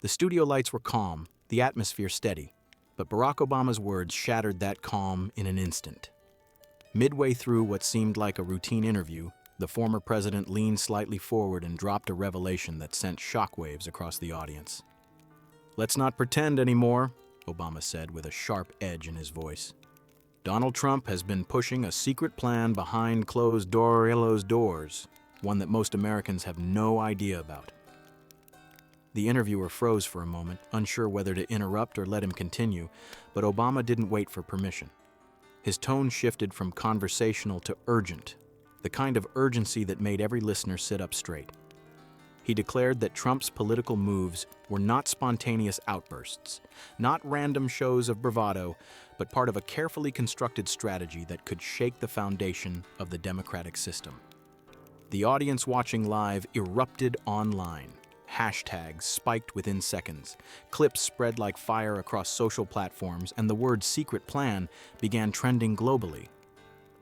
The studio lights were calm, the atmosphere steady, but Barack Obama's words shattered that calm in an instant. Midway through what seemed like a routine interview, the former president leaned slightly forward and dropped a revelation that sent shockwaves across the audience. "Let's not pretend anymore," Obama said with a sharp edge in his voice. "Donald Trump has been pushing a secret plan behind closed doors, one that most Americans have no idea about." The interviewer froze for a moment, unsure whether to interrupt or let him continue, but Obama didn't wait for permission. His tone shifted from conversational to urgent, the kind of urgency that made every listener sit up straight. He declared that Trump's political moves were not spontaneous outbursts, not random shows of bravado, but part of a carefully constructed strategy that could shake the foundation of the democratic system. The audience watching live erupted online. Hashtags spiked within seconds. Clips spread like fire across social platforms, and the word secret plan began trending globally.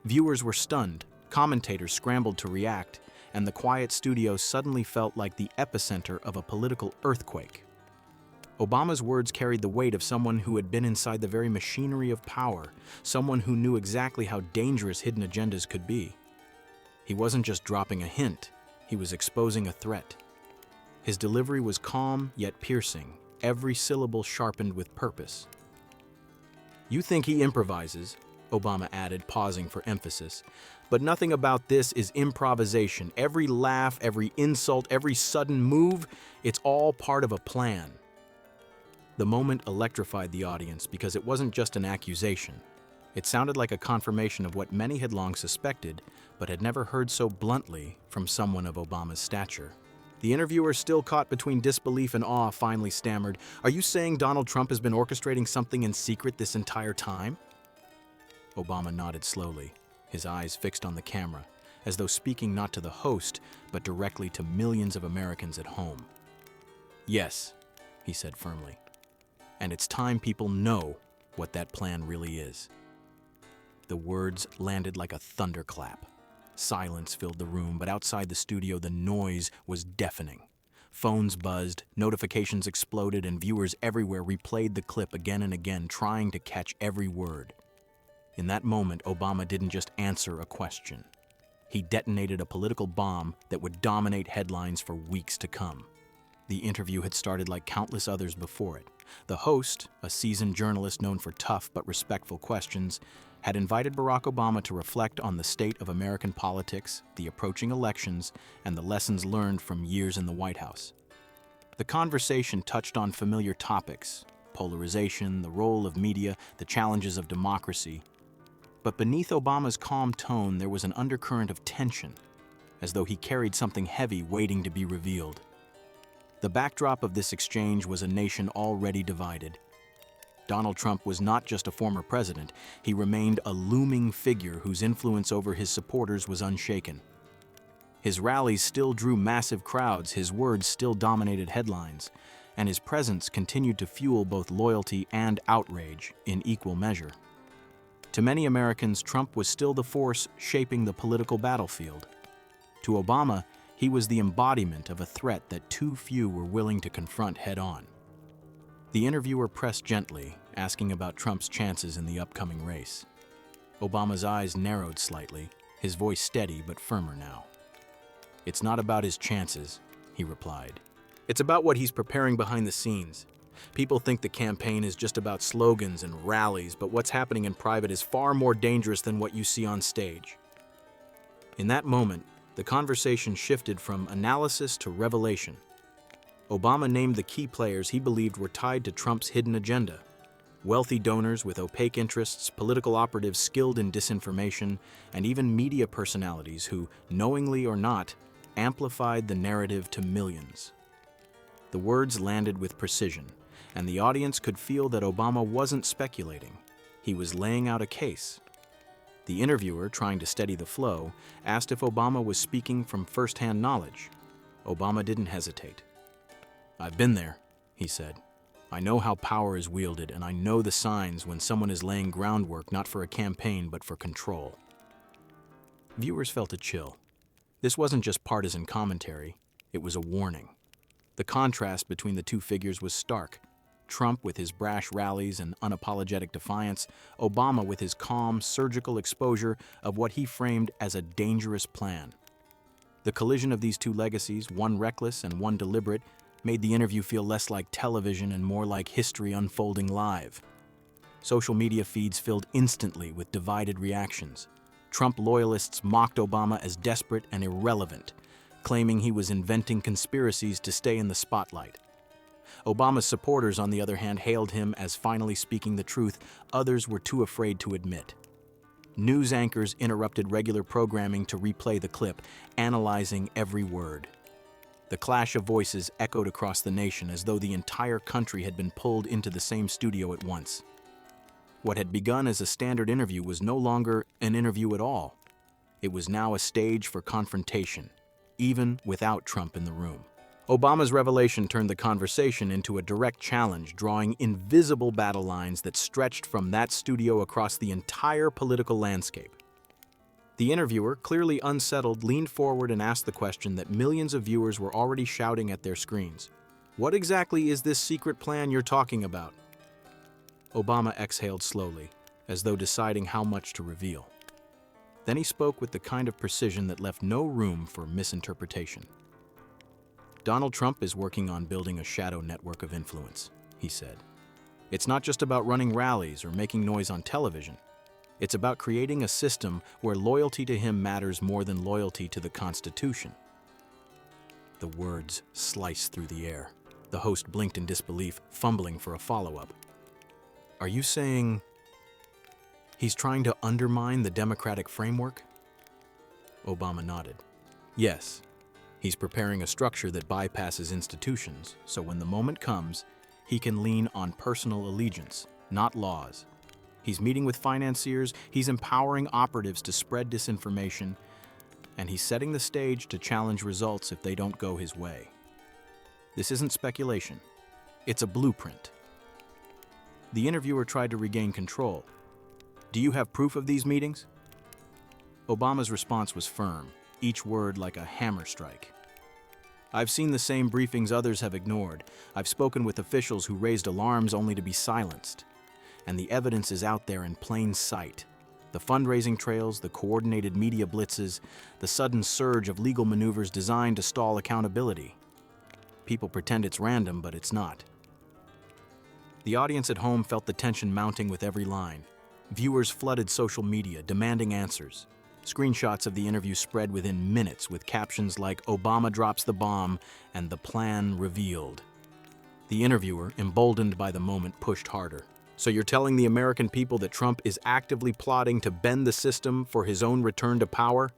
Viewers were stunned, commentators scrambled to react, and the quiet studio suddenly felt like the epicenter of a political earthquake. Obama's words carried the weight of someone who had been inside the very machinery of power, someone who knew exactly how dangerous hidden agendas could be. He wasn't just dropping a hint, he was exposing a threat. His delivery was calm yet piercing, every syllable sharpened with purpose. "You think he improvises," Obama added, pausing for emphasis. "But nothing about this is improvisation. Every laugh, every insult, every sudden move, it's all part of a plan." The moment electrified the audience because it wasn't just an accusation. It sounded like a confirmation of what many had long suspected, but had never heard so bluntly from someone of Obama's stature. The interviewer, still caught between disbelief and awe, finally stammered, "Are you saying Donald Trump has been orchestrating something in secret this entire time?" Obama nodded slowly, his eyes fixed on the camera, as though speaking not to the host, but directly to millions of Americans at home. "Yes," he said firmly, "and it's time people know what that plan really is." The words landed like a thunderclap. Silence filled the room, but outside the studio the noise was deafening. Phones buzzed, notifications exploded, and viewers everywhere replayed the clip again and again, trying to catch every word. In that moment, Obama didn't just answer a question. He detonated a political bomb that would dominate headlines for weeks to come. The interview had started like countless others before it. The host, a seasoned journalist known for tough but respectful questions, had invited Barack Obama to reflect on the state of American politics, the approaching elections, and the lessons learned from years in the White House. The conversation touched on familiar topics: polarization, the role of media, the challenges of democracy. But beneath Obama's calm tone, there was an undercurrent of tension, as though he carried something heavy waiting to be revealed. The backdrop of this exchange was a nation already divided. Donald Trump was not just a former president, he remained a looming figure whose influence over his supporters was unshaken. His rallies still drew massive crowds, his words still dominated headlines, and his presence continued to fuel both loyalty and outrage in equal measure. To many Americans, Trump was still the force shaping the political battlefield. To Obama, he was the embodiment of a threat that too few were willing to confront head-on. The interviewer pressed gently, asking about Trump's chances in the upcoming race. Obama's eyes narrowed slightly, his voice steady but firmer now. "It's not about his chances," he replied. "It's about what he's preparing behind the scenes. People think the campaign is just about slogans and rallies, but what's happening in private is far more dangerous than what you see on stage." In that moment, the conversation shifted from analysis to revelation. Obama named the key players he believed were tied to Trump's hidden agenda: wealthy donors with opaque interests, political operatives skilled in disinformation, and even media personalities who, knowingly or not, amplified the narrative to millions. The words landed with precision, and the audience could feel that Obama wasn't speculating. He was laying out a case. The interviewer, trying to steady the flow, asked if Obama was speaking from first-hand knowledge. Obama didn't hesitate. "I've been there," he said. "I know how power is wielded, and I know the signs when someone is laying groundwork not for a campaign but for control." Viewers felt a chill. This wasn't just partisan commentary, it was a warning. The contrast between the two figures was stark. Trump with his brash rallies and unapologetic defiance, Obama with his calm, surgical exposure of what he framed as a dangerous plan. The collision of these two legacies, one reckless and one deliberate, made the interview feel less like television and more like history unfolding live. Social media feeds filled instantly with divided reactions. Trump loyalists mocked Obama as desperate and irrelevant, claiming he was inventing conspiracies to stay in the spotlight. Obama's supporters, on the other hand, hailed him as finally speaking the truth others were too afraid to admit. News anchors interrupted regular programming to replay the clip, analyzing every word. The clash of voices echoed across the nation as though the entire country had been pulled into the same studio at once. What had begun as a standard interview was no longer an interview at all. It was now a stage for confrontation, even without Trump in the room. Obama's revelation turned the conversation into a direct challenge, drawing invisible battle lines that stretched from that studio across the entire political landscape. The interviewer, clearly unsettled, leaned forward and asked the question that millions of viewers were already shouting at their screens. "What exactly is this secret plan you're talking about?" Obama exhaled slowly, as though deciding how much to reveal. Then he spoke with the kind of precision that left no room for misinterpretation. "Donald Trump is working on building a shadow network of influence," he said. "It's not just about running rallies or making noise on television. It's about creating a system where loyalty to him matters more than loyalty to the Constitution." The words sliced through the air. The host blinked in disbelief, fumbling for a follow-up. "Are you saying he's trying to undermine the democratic framework?" Obama nodded. "Yes. He's preparing a structure that bypasses institutions, so when the moment comes, he can lean on personal allegiance, not laws. He's meeting with financiers, he's empowering operatives to spread disinformation, and he's setting the stage to challenge results if they don't go his way. This isn't speculation. It's a blueprint." The interviewer tried to regain control. "Do you have proof of these meetings?" Obama's response was firm, each word like a hammer strike. "I've seen the same briefings others have ignored. I've spoken with officials who raised alarms only to be silenced. And the evidence is out there in plain sight. The fundraising trails, the coordinated media blitzes, the sudden surge of legal maneuvers designed to stall accountability. People pretend it's random, but it's not." The audience at home felt the tension mounting with every line. Viewers flooded social media, demanding answers. Screenshots of the interview spread within minutes with captions like "Obama drops the bomb" and "The plan revealed." The interviewer, emboldened by the moment, pushed harder. "So you're telling the American people that Trump is actively plotting to bend the system for his own return to power?"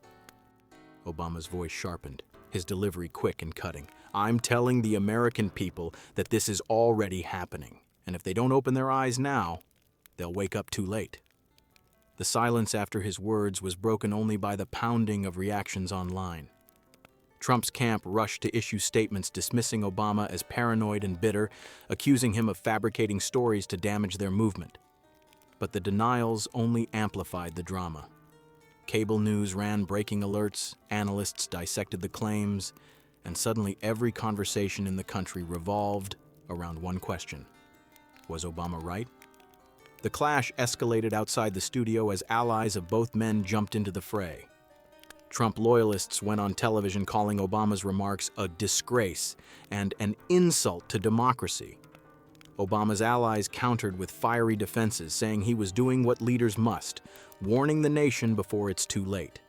Obama's voice sharpened, his delivery quick and cutting. "I'm telling the American people that this is already happening, and if they don't open their eyes now, they'll wake up too late." The silence after his words was broken only by the pounding of reactions online. Trump's camp rushed to issue statements dismissing Obama as paranoid and bitter, accusing him of fabricating stories to damage their movement. But the denials only amplified the drama. Cable news ran breaking alerts, analysts dissected the claims, and suddenly every conversation in the country revolved around one question: was Obama right? The clash escalated outside the studio as allies of both men jumped into the fray. Trump loyalists went on television calling Obama's remarks a disgrace and an insult to democracy. Obama's allies countered with fiery defenses, saying he was doing what leaders must, warning the nation before it's too late.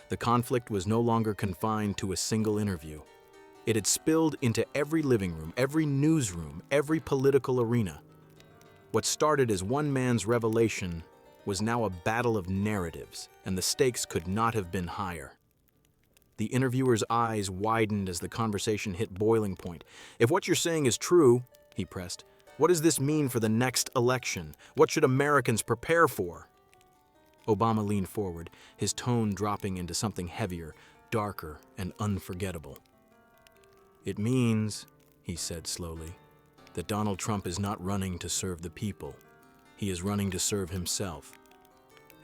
The conflict was no longer confined to a single interview. It had spilled into every living room, every newsroom, every political arena. What started as one man's revelation was now a battle of narratives, and the stakes could not have been higher. The interviewer's eyes widened as the conversation hit boiling point. "If what you're saying is true," he pressed, "what does this mean for the next election? What should Americans prepare for?" Obama leaned forward, his tone dropping into something heavier, darker, and unforgettable. "It means," he said slowly, "that Donald Trump is not running to serve the people. He is running to serve himself.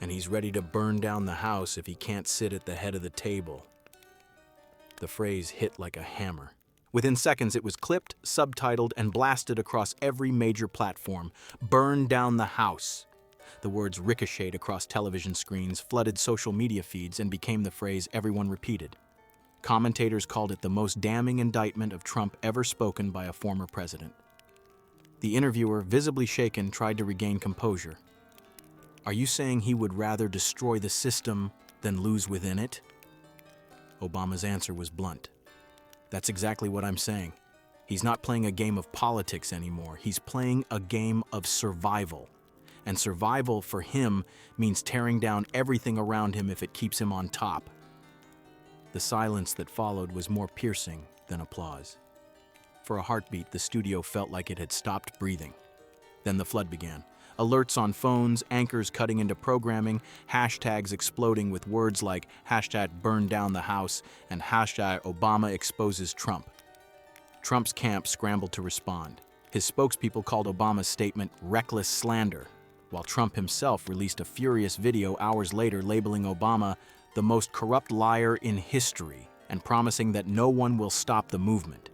And he's ready to burn down the house if he can't sit at the head of the table." The phrase hit like a hammer. Within seconds, it was clipped, subtitled, and blasted across every major platform. Burn down the house. The words ricocheted across television screens, flooded social media feeds, and became the phrase everyone repeated. Commentators called it the most damning indictment of Trump ever spoken by a former president. The interviewer, visibly shaken, tried to regain composure. "Are you saying he would rather destroy the system than lose within it?" Obama's answer was blunt. "That's exactly what I'm saying. He's not playing a game of politics anymore. He's playing a game of survival. And survival for him means tearing down everything around him if it keeps him on top." The silence that followed was more piercing than applause. For a heartbeat, the studio felt like it had stopped breathing. Then the flood began. Alerts on phones, anchors cutting into programming, hashtags exploding with words like hashtag burn down the house and hashtag Obama exposes Trump. Trump's camp scrambled to respond. His spokespeople called Obama's statement reckless slander, while Trump himself released a furious video hours later labeling Obama the most corrupt liar in history and promising that no one will stop the movement.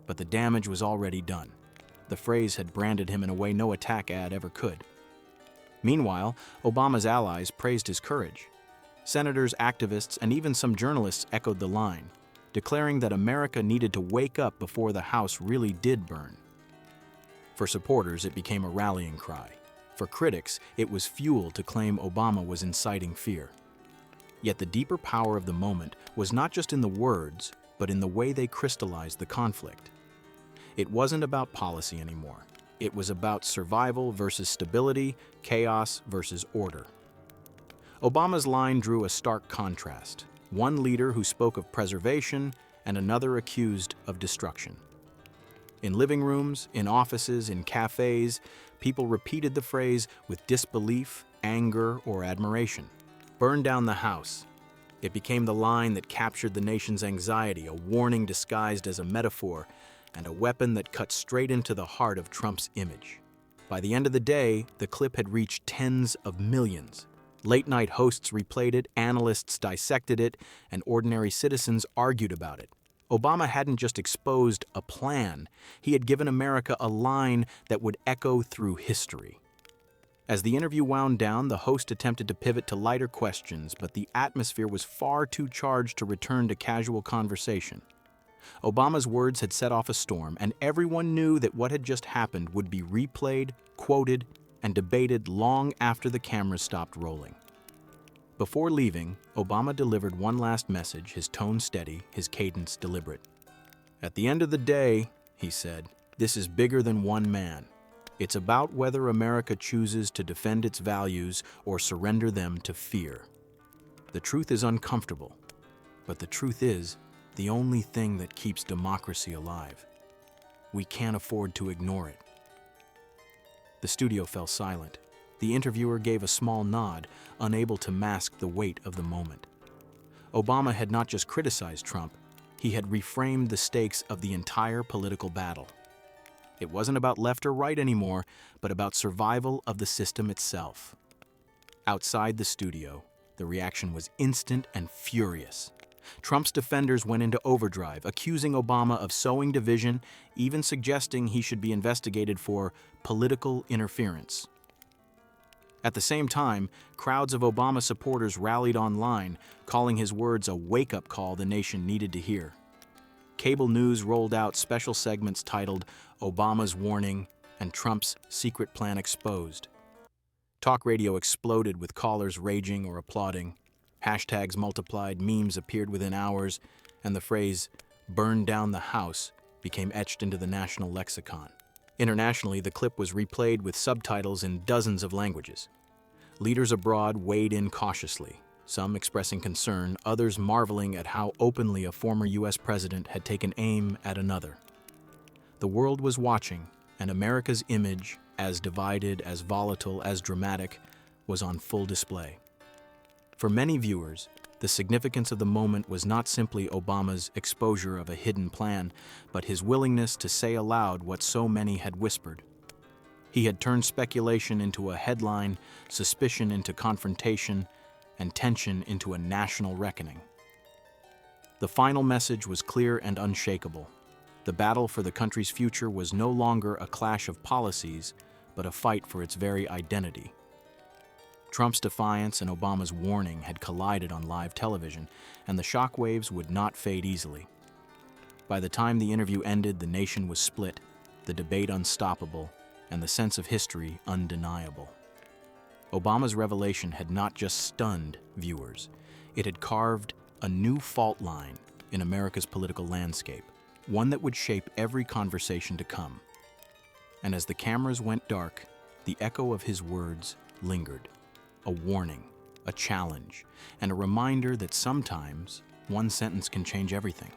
But the damage was already done. The phrase had branded him in a way no attack ad ever could. Meanwhile, Obama's allies praised his courage. Senators, activists, and even some journalists echoed the line, declaring that America needed to wake up before the house really did burn. For supporters, it became a rallying cry. For critics, it was fuel to claim Obama was inciting fear. Yet the deeper power of the moment was not just in the words, but in the way they crystallized the conflict. It wasn't about policy anymore. It was about survival versus stability, chaos versus order. Obama's line drew a stark contrast. One leader who spoke of preservation and another accused of destruction. In living rooms, in offices, in cafes, people repeated the phrase with disbelief, anger, or admiration. Burn down the house. It became the line that captured the nation's anxiety, a warning disguised as a metaphor, and a weapon that cut straight into the heart of Trump's image. By the end of the day, the clip had reached tens of millions. Late-night hosts replayed it, analysts dissected it, and ordinary citizens argued about it. Obama hadn't just exposed a plan, he had given America a line that would echo through history. As the interview wound down, the host attempted to pivot to lighter questions, but the atmosphere was far too charged to return to casual conversation. Obama's words had set off a storm, and everyone knew that what had just happened would be replayed, quoted, and debated long after the cameras stopped rolling. Before leaving, Obama delivered one last message, his tone steady, his cadence deliberate. "At the end of the day," he said, "this is bigger than one man. It's about whether America chooses to defend its values or surrender them to fear. The truth is uncomfortable, but the truth is the only thing that keeps democracy alive. We can't afford to ignore it." The studio fell silent. The interviewer gave a small nod, unable to mask the weight of the moment. Obama had not just criticized Trump, he had reframed the stakes of the entire political battle. It wasn't about left or right anymore, but about survival of the system itself. Outside the studio, the reaction was instant and furious. Trump's defenders went into overdrive, accusing Obama of sowing division, even suggesting he should be investigated for political interference. At the same time, crowds of Obama supporters rallied online, calling his words a wake-up call the nation needed to hear. Cable news rolled out special segments titled Obama's Warning and Trump's Secret Plan Exposed. Talk radio exploded with callers raging or applauding. Hashtags multiplied, memes appeared within hours, and the phrase, "burn down the house," became etched into the national lexicon. Internationally, the clip was replayed with subtitles in dozens of languages. Leaders abroad weighed in cautiously, some expressing concern, others marveling at how openly a former U.S. president had taken aim at another. The world was watching, and America's image, as divided, as volatile, as dramatic, was on full display. For many viewers, the significance of the moment was not simply Obama's exposure of a hidden plan, but his willingness to say aloud what so many had whispered. He had turned speculation into a headline, suspicion into confrontation, and tension into a national reckoning. The final message was clear and unshakable. The battle for the country's future was no longer a clash of policies, but a fight for its very identity. Trump's defiance and Obama's warning had collided on live television, and the shockwaves would not fade easily. By the time the interview ended, the nation was split, the debate unstoppable, and the sense of history undeniable. Obama's revelation had not just stunned viewers, it had carved a new fault line in America's political landscape, one that would shape every conversation to come. And as the cameras went dark, the echo of his words lingered, a warning, a challenge, and a reminder that sometimes one sentence can change everything.